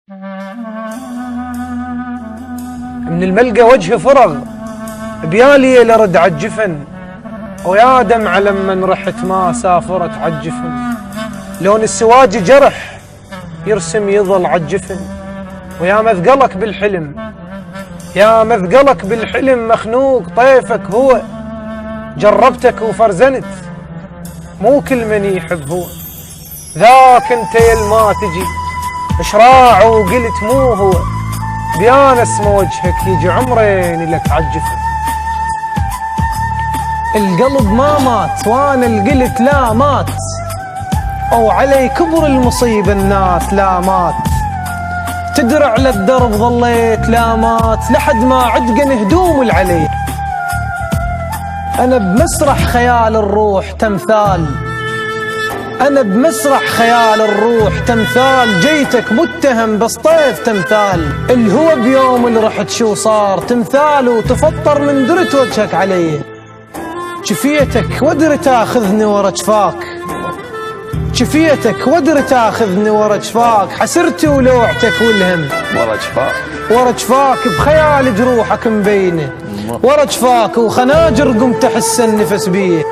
من الملقى وجه فرغ بيالي لرد عالجفن، ويا دمعة لمن رحت ما سافرت عالجفن. لون السواج جرح يرسم يظل عالجفن، ويا مثقلك بالحلم يا مثقلك بالحلم مخنوق طيفك هو. جربتك وفرزنت مو كل من يحب هو، ذاك انت يلما تجي اشراع وقلت مو هو. بيان اسم وجهك يجي عمرين لك عالجفن. القلب ما مات وانا القلت لا مات، او علي كبر المصيبة الناس لا مات. تدرع للدرب ظليت لا مات لحد ما عدقن هدوم العلي. انا بمسرح خيال الروح تمثال، انا بمسرح خيال الروح تمثال. جيتك متهم بس طيف تمثال، الهوى بيوم اللي رحت شو صار تمثال. وتفطر من درت وجهك علي، شفيتك ودر تاخذني ورا جفاك. شفيتك ودر تاخذني ورا جفاك، حسرتي ولوعتك والهم ورا جفاك. ورا جفاك بخيال جروحك مبينه، ورا جفاك وخناجر قمت احس النفس بيه.